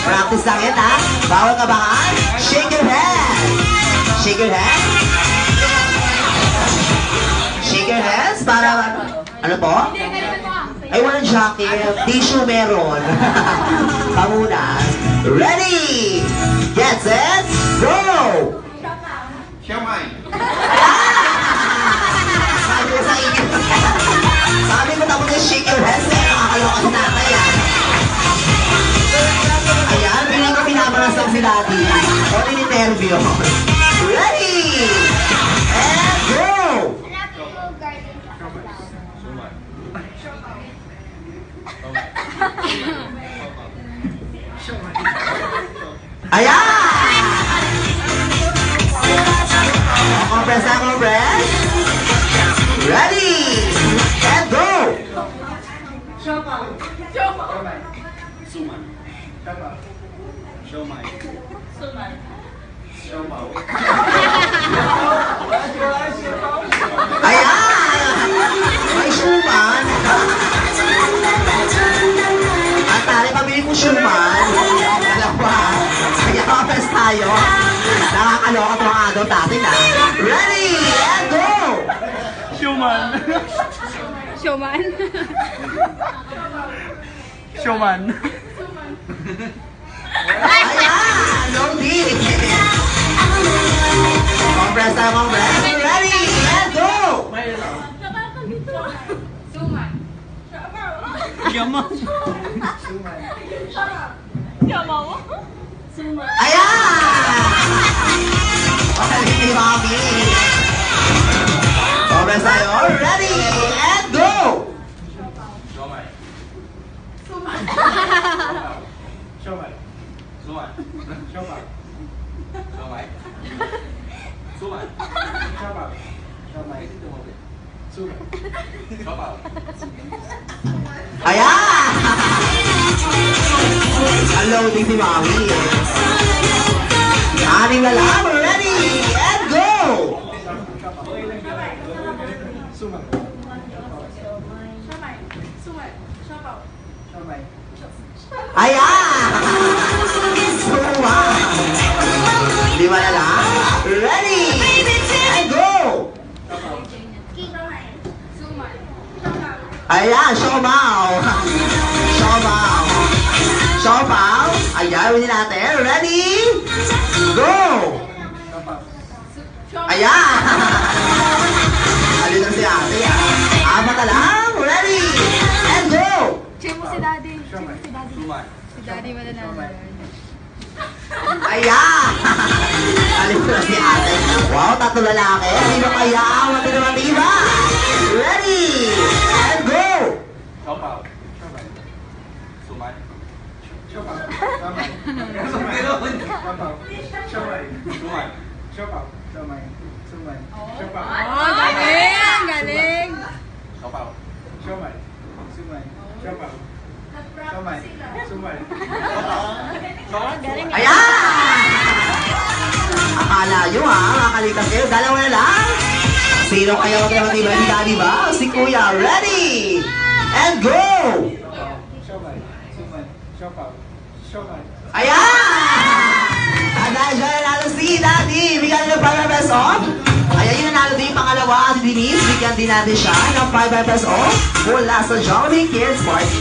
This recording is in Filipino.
Practice lang yan, ha? Bawal kabahan. Shake your head. Shake your head. Shake your hands para... Ano po? Ay, walang jacket. Tissue meron. Pamunas. Ready! Get set! Go! Siomay. Sabi ko sa inyo. Sabi ko tapos yung shake your hands. Nakakaloka si tatay, ha? Ayan, piling ko pinamanas lang si daddy. O, in-interview. Ready! And go! Ayan! Compress na, compress. Ready! And go! Siomay. Suman. Siomay. Siopaw. Ayan! May suman. At tari, pabili ko suman. Dalawa. Kaya compress tayo. Nakakaloka itong agaw natin, ha? Ready! And go! Showman. Showman. Showman. Ayan! Long beat! Compress na, compress. Ready! And go! Yama. Ayan! Okay, ni Mami. Compress tayo. Ready! And go! Siomay. Siomay. Suman. Siopaw. Siomay. Suman. Siopaw. Siomay. Suman. Siopaw. Ayan! Ang loading si Mami. Aning na lang. Ready! And go! Suman. Ayan! Suma! Lima na lang. Ready! And go! Ayan, siopaw. Siopaw. Siopaw. Ayan, hindi natin. Ready? Go! Ayan! Alin lang si ate, ah. Apat na lang. Ready? And go! Cheer mo si daddy. Cheer mo si daddy. Suman. Si daddy mananalo. Ayan! Alin lang si ate. Wow, tatlo lalaki. Hindi ba kaya? Mati naman diba? Ready? And go! Siopaw. Suman. Siopaw. Siomay. Siopaw. Siomay. Suman. Siopaw. Siomay. Suman. Siopaw. Oh, galing! Galing! Siopaw. Siomay. Suman. Siopaw. Siomay. Suman. Galing. Ayan! Akala nyo ha, makakalikas kayo. Dalawa na lang. Sino kaya magkakatiba ni Daddy ba? Si Kuya. Ready? And go! Siomay. Suman. Siopaw. Siomay. Ayan! At dahil dyan nanalo si Daddy. Bigyan nyo ng 5 pesos off. Ayan yung nanalo din yung pangalawa. Si Denise, bigyan din natin siya ng 5 pesos off mula sa Jollibee Kids Party.